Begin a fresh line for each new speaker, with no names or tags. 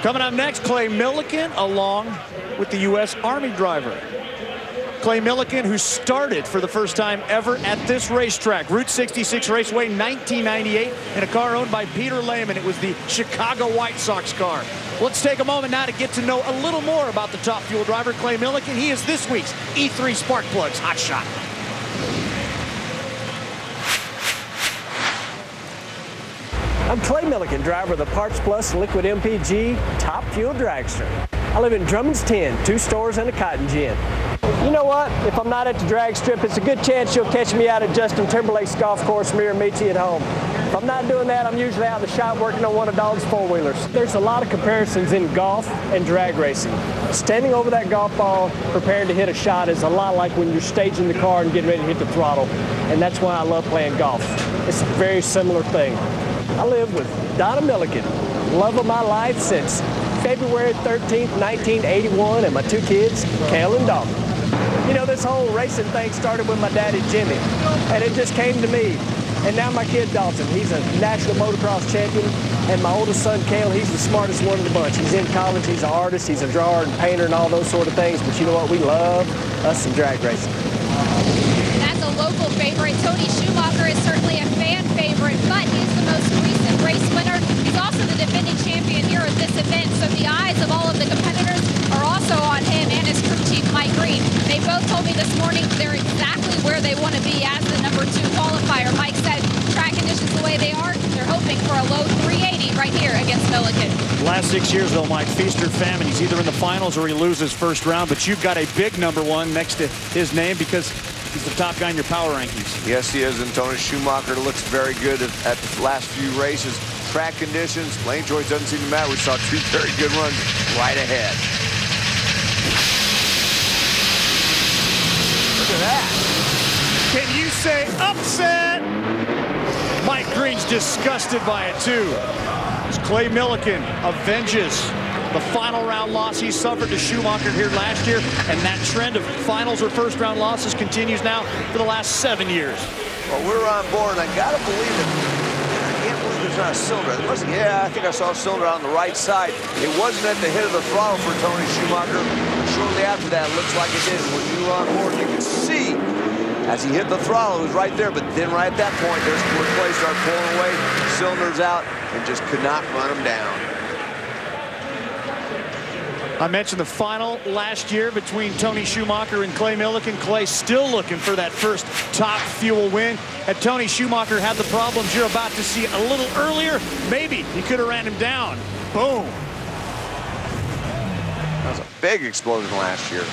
Coming up next, Clay Millican along with the U.S. Army driver. Clay Millican, who started for the first time ever at this racetrack, Route 66 Raceway, 1998, in a car owned by Peter Lehman. It was the Chicago White Sox car. Let's take a moment now to get to know a little more about the top fuel driver, Clay Millican. He is this week's E3 Spark Plugs Hot Shot.
I'm Clay Millican, driver of the Parts Plus Liquid MPG Top Fuel Dragster. I live in Drummond's 10, 2 stores and a cotton gin. You know what? If I'm not at the drag strip, it's a good chance you'll catch me out at Justin Timberlake's golf course, mirror meet you at home. If I'm not doing that, I'm usually out in the shop working on one of Dog's four-wheelers. There's a lot of comparisons in golf and drag racing. Standing over that golf ball, preparing to hit a shot is a lot like when you're staging the car and getting ready to hit the throttle. And that's why I love playing golf. It's a very similar thing. I live with Donna Millican, love of my life since February 13th, 1981, and my 2 kids, Kale and Dalton. You know, this whole racing thing started with my daddy, Jimmy, and it just came to me. And now my kid, Dalton, he's a national motocross champion, and my oldest son, Kale, he's the smartest one in the bunch. He's in college, he's an artist, he's a drawer and painter and all those sort of things, but you know what? We love us some drag racing.
That's a local favorite. Tony Schumacher is certainly a fan favorite, but he's the most recent race winner. He's also the defending champion here at this event, so the eyes of all of the competitors are also on him and his crew chief, Mike Green. They both told me this morning they're exactly where they want to be as the #2 qualifier. Mike said track conditions the way they are, they're hoping for a low 380 right here against Millican.
Last 6 years, though, Mike, feast or famine. He's either in the finals or he loses first round, but you've got a big #1 next to his name because he's the top guy in your power rankings.
Yes, he is, and Tony Schumacher looks very good at the last few races. Track conditions, lane choice doesn't seem to matter. We saw 2 very good runs right ahead. Look at that.
Can you say upset? Mike Green's disgusted by it, too. As Clay Millican avenges the final round loss he suffered to Schumacher here last year, and that trend of finals or first round losses continues now for the last 7 years.
Well, we're on board, and I gotta believe it. I can't believe there's not a cylinder. Yeah, I think I saw a cylinder on the right side. It wasn't at the hit of the throttle for Tony Schumacher. Shortly after that, it looks like it did. When you were on board, you could see as he hit the throttle, it was right there. But then right at that point, there's where Clay started pulling away, cylinders out, and just could not run him down.
I mentioned the final last year between Tony Schumacher and Clay Millican. Clay still looking for that first top fuel win. Had Tony Schumacher had the problems you're about to see a little earlier, maybe he could have ran him down. Boom.
That was a big explosion last year.